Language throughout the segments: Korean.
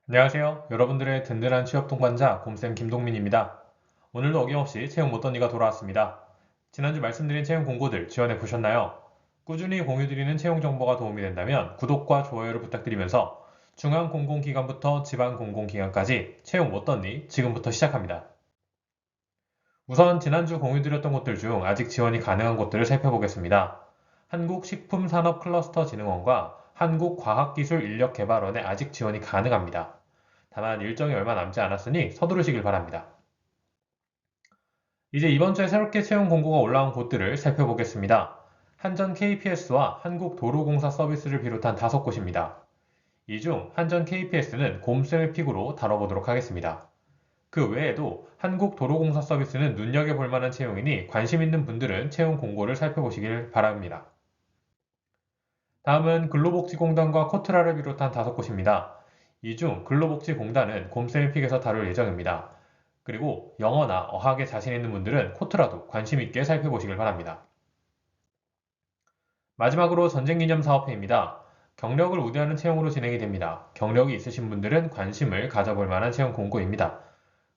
안녕하세요. 여러분들의 든든한 취업 동반자 곰쌤 김동민입니다. 오늘도 어김없이 채용 못언니가 돌아왔습니다. 지난주 말씀드린 채용 공고들 지원해 보셨나요? 꾸준히 공유드리는 채용 정보가 도움이 된다면 구독과 좋아요를 부탁드리면서 중앙 공공기관부터 지방 공공기관까지 채용 못언니 지금부터 시작합니다. 우선 지난주 공유드렸던 곳들 중 아직 지원이 가능한 곳들을 살펴보겠습니다. 한국식품산업클러스터진흥원과 한국과학기술인력개발원에 아직 지원이 가능합니다. 다만 일정이 얼마 남지 않았으니 서두르시길 바랍니다. 이제 이번 주에 새롭게 채용 공고가 올라온 곳들을 살펴보겠습니다. 한전 KPS와 한국도로공사 서비스를 비롯한 5곳입니다. 이 중 한전 KPS는 곰쌤의 픽으로 다뤄보도록 하겠습니다. 그 외에도 한국도로공사 서비스는 눈여겨볼 만한 채용이니 관심 있는 분들은 채용 공고를 살펴보시길 바랍니다. 다음은 근로복지공단과 코트라를 비롯한 5곳입니다. 이 중 근로복지공단은 곰쌤의 픽에서 다룰 예정입니다. 그리고 영어나 어학에 자신 있는 분들은 코트라도 관심 있게 살펴보시길 바랍니다. 마지막으로 전쟁기념사업회입니다. 경력을 우대하는 채용으로 진행이 됩니다. 경력이 있으신 분들은 관심을 가져볼 만한 채용 공고입니다.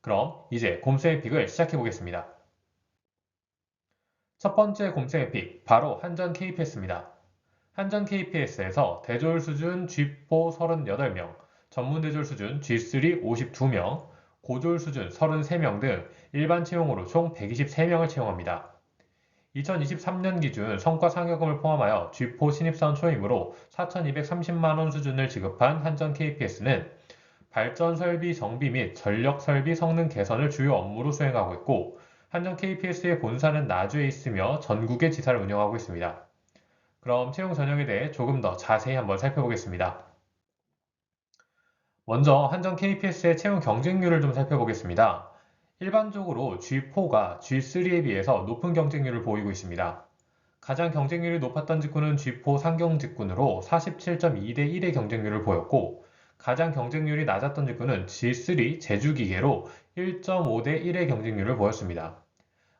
그럼 이제 곰쌤의 픽을 시작해 보겠습니다. 첫 번째 곰쌤의 픽, 바로 한전 KPS입니다. 한전 KPS에서 대졸 수준 G4 38명, 전문 대졸 수준 G3 52명, 고졸 수준 33명 등 일반 채용으로 총 123명을 채용합니다. 2023년 기준 성과 상여금을 포함하여 G4 신입사원 초임으로 4,230만원 수준을 지급한 한전 KPS는 발전 설비 정비 및 전력 설비 성능 개선을 주요 업무로 수행하고 있고, 한전 KPS의 본사는 나주에 있으며 전국의 지사를 운영하고 있습니다. 그럼 채용 전형에 대해 조금 더 자세히 한번 살펴보겠습니다. 먼저 한전 KPS의 채용 경쟁률을 좀 살펴보겠습니다. 일반적으로 G4가 G3에 비해서 높은 경쟁률을 보이고 있습니다. 가장 경쟁률이 높았던 직군은 G4 상경 직군으로 47.2대 1의 경쟁률을 보였고, 가장 경쟁률이 낮았던 직군은 G3 제주기계로 1.5대 1의 경쟁률을 보였습니다.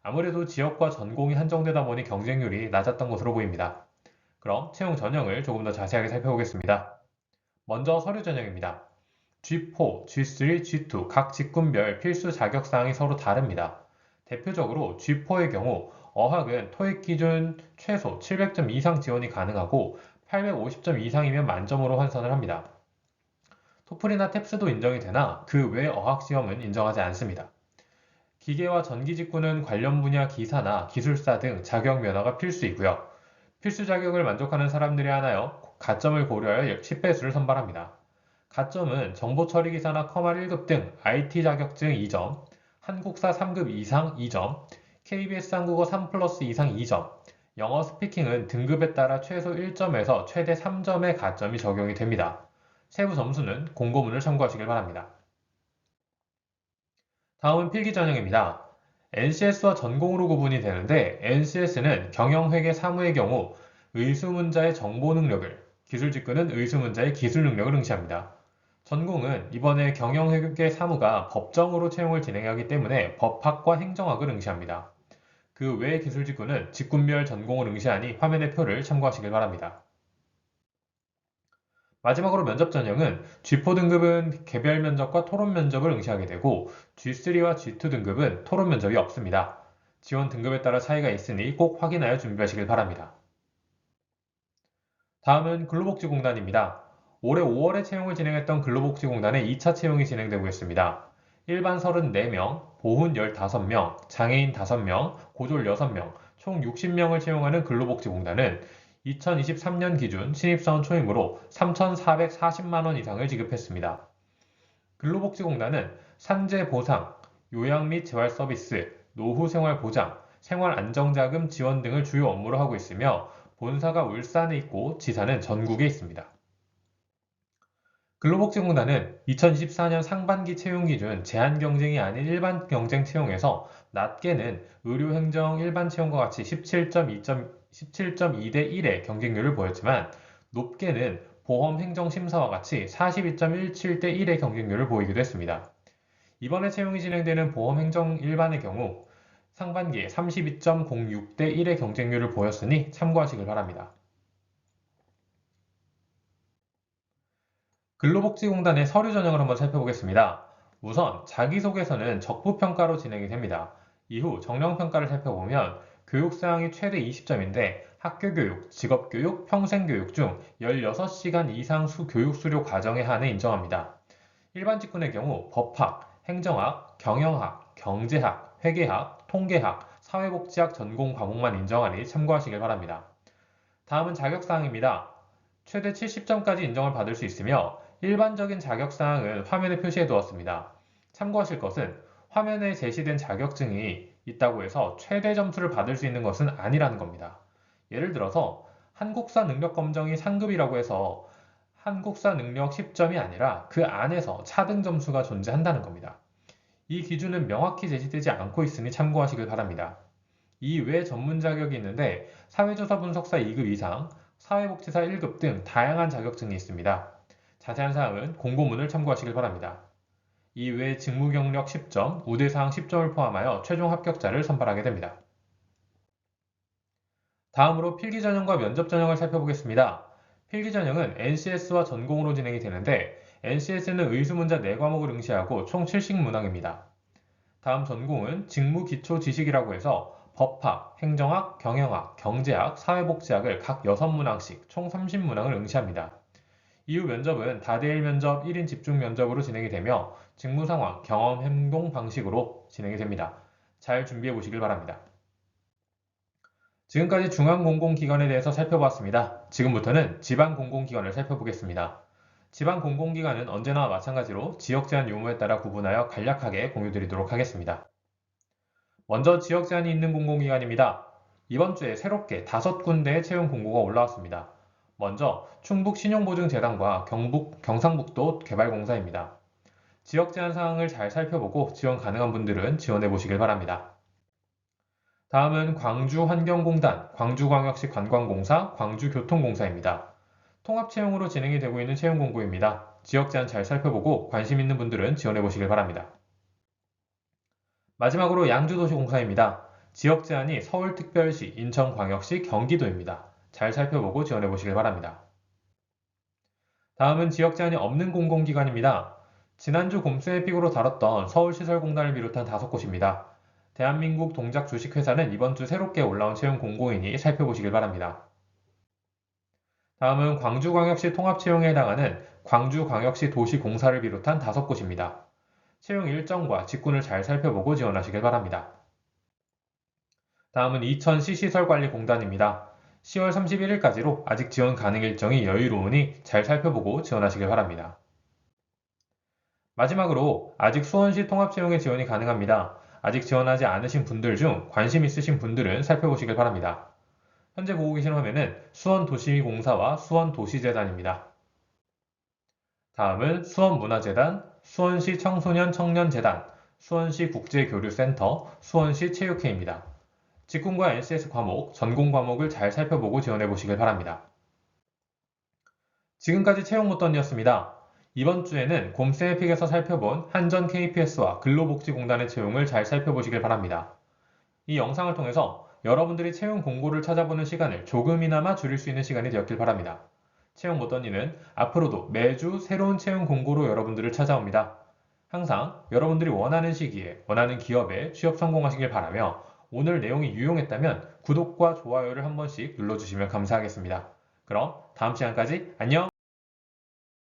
아무래도 지역과 전공이 한정되다 보니 경쟁률이 낮았던 것으로 보입니다. 그럼 채용 전형을 조금 더 자세하게 살펴보겠습니다. 먼저 서류 전형입니다. G4, G3, G2 각 직군별 필수 자격사항이 서로 다릅니다. 대표적으로 G4의 경우 어학은 토익 기준 최소 700점 이상 지원이 가능하고 850점 이상이면 만점으로 환산을 합니다. 토플이나 탭스도 인정이 되나 그 외 어학 시험은 인정하지 않습니다. 기계와 전기 직군은 관련 분야 기사나 기술사 등 자격 면허가 필수이고요. 필수 자격을 만족하는 사람들이 하나여 가점을 고려하여 10배수를 선발합니다. 가점은 정보처리기사나 커말 1급 등 IT 자격증 2점, 한국사 3급 이상 2점, KBS 한국어 3 플러스 이상 2점, 영어 스피킹은 등급에 따라 최소 1점에서 최대 3점의 가점이 적용이 됩니다. 세부 점수는 공고문을 참고하시길 바랍니다. 다음은 필기 전형입니다. NCS와 전공으로 구분이 되는데 NCS는 경영회계 사무의 경우 의수문자의 정보 능력을, 기술직군은 의수문자의 기술 능력을 응시합니다. 전공은 이번에 경영회계 사무가 법정으로 채용을 진행하기 때문에 법학과 행정학을 응시합니다. 그 외 기술직군은 직군별 전공을 응시하니 화면의 표를 참고하시길 바랍니다. 마지막으로 면접 전형은 G4 등급은 개별 면접과 토론 면접을 응시하게 되고 G3와 G2 등급은 토론 면접이 없습니다. 지원 등급에 따라 차이가 있으니 꼭 확인하여 준비하시길 바랍니다. 다음은 근로복지공단입니다. 올해 5월에 채용을 진행했던 근로복지공단의 2차 채용이 진행되고 있습니다. 일반 34명, 보훈 15명, 장애인 5명, 고졸 6명, 총 60명을 채용하는 근로복지공단은 2023년 기준 신입사원 초임으로 3,440만 원 이상을 지급했습니다. 근로복지공단은 산재 보상, 요양 및 재활 서비스, 노후 생활 보장, 생활 안정자금 지원 등을 주요 업무로 하고 있으며 본사가 울산에 있고 지사는 전국에 있습니다. 근로복지공단은 2024년 상반기 채용 기준 제한 경쟁이 아닌 일반 경쟁 채용에서 낮게는 의료행정 일반 채용과 같이 17.2대 1의 경쟁률을 보였지만 높게는 보험행정심사와 같이 42.17대 1의 경쟁률을 보이기도 했습니다. 이번에 채용이 진행되는 보험행정 일반의 경우 상반기에 32.06대 1의 경쟁률을 보였으니 참고하시길 바랍니다. 근로복지공단의 서류 전형을 한번 살펴보겠습니다. 우선 자기소개서는 적부평가로 진행이 됩니다. 이후 정량평가를 살펴보면 교육사항이 최대 20점인데 학교교육, 직업교육, 평생교육 중 16시간 이상 교육수료 과정에 한해 인정합니다. 일반 직군의 경우 법학, 행정학, 경영학, 경제학, 회계학, 통계학, 사회복지학 전공 과목만 인정하니 참고하시길 바랍니다. 다음은 자격사항입니다. 최대 70점까지 인정을 받을 수 있으며 일반적인 자격사항은 화면에 표시해 두었습니다. 참고하실 것은 화면에 제시된 자격증이 있다고 해서 최대 점수를 받을 수 있는 것은 아니라는 겁니다. 예를 들어서 한국사 능력 검정이 상급이라고 해서 한국사 능력 10점이 아니라 그 안에서 차등 점수가 존재한다는 겁니다. 이 기준은 명확히 제시되지 않고 있으니 참고하시길 바랍니다. 이외 전문 자격이 있는데 사회조사 분석사 2급 이상, 사회복지사 1급 등 다양한 자격증이 있습니다. 자세한 사항은 공고문을 참고하시길 바랍니다. 이외 직무 경력 10점, 우대사항 10점을 포함하여 최종 합격자를 선발하게 됩니다. 다음으로 필기전형과 면접전형을 살펴보겠습니다. 필기전형은 NCS와 전공으로 진행이 되는데 NCS는 의수문자 4과목을 응시하고 총 70문항입니다. 다음 전공은 직무기초지식이라고 해서 법학, 행정학, 경영학, 경제학, 사회복지학을 각 6문항씩 총 30문항을 응시합니다. 이후 면접은 다대일 면접 1인 집중 면접으로 진행이 되며 직무 상황, 경험, 행동 방식으로 진행이 됩니다. 잘 준비해 보시길 바랍니다. 지금까지 중앙공공기관에 대해서 살펴봤습니다. 지금부터는 지방공공기관을 살펴보겠습니다. 지방공공기관은 언제나 마찬가지로 지역 제한 유무에 따라 구분하여 간략하게 공유드리도록 하겠습니다. 먼저 지역 제한이 있는 공공기관입니다. 이번 주에 새롭게 5군데의 채용 공고가 올라왔습니다. 먼저 충북 신용보증재단과 경상북도 개발공사입니다. 지역 제한 사항을 잘 살펴보고 지원 가능한 분들은 지원해 보시길 바랍니다. 다음은 광주환경공단, 광주광역시 관광공사, 광주교통공사입니다. 통합 채용으로 진행이 되고 있는 채용 공고입니다. 지역 제한 잘 살펴보고 관심 있는 분들은 지원해 보시길 바랍니다. 마지막으로 양주도시공사입니다. 지역 제한이 서울특별시, 인천광역시, 경기도입니다. 잘 살펴보고 지원해 보시길 바랍니다. 다음은 지역 제한이 없는 공공기관입니다. 지난주 곰스에픽으로 다뤘던 서울시설공단을 비롯한 5곳입니다. 대한민국 동작 주식회사는 이번 주 새롭게 올라온 채용 공고이니 살펴보시길 바랍니다. 다음은 광주광역시 통합채용에 해당하는 광주광역시 도시공사를 비롯한 5곳입니다. 채용 일정과 직군을 잘 살펴보고 지원하시길 바랍니다. 다음은 이천시 시설관리공단입니다. 10월 31일까지로 아직 지원 가능 일정이 여유로우니 잘 살펴보고 지원하시길 바랍니다. 마지막으로 아직 수원시 통합채용에 지원이 가능합니다. 아직 지원하지 않으신 분들 중 관심 있으신 분들은 살펴보시길 바랍니다. 현재 보고 계신 화면은 수원도시공사와 수원도시재단입니다. 다음은 수원문화재단, 수원시 청소년 청년재단, 수원시 국제교류센터, 수원시 체육회입니다. 직군과 NCS 과목, 전공 과목을 잘 살펴보고 지원해 보시길 바랍니다. 지금까지 채용 못던이었습니다. 이번 주에는 곰스에픽에서 살펴본 한전 KPS와 근로복지공단의 채용을 잘 살펴보시길 바랍니다. 이 영상을 통해서 여러분들이 채용 공고를 찾아보는 시간을 조금이나마 줄일 수 있는 시간이 되었길 바랍니다. 채용 못던이는 앞으로도 매주 새로운 채용 공고로 여러분들을 찾아옵니다. 항상 여러분들이 원하는 시기에 원하는 기업에 취업 성공하시길 바라며 오늘 내용이 유용했다면 구독과 좋아요를 한 번씩 눌러주시면 감사하겠습니다. 그럼 다음 시간까지 안녕!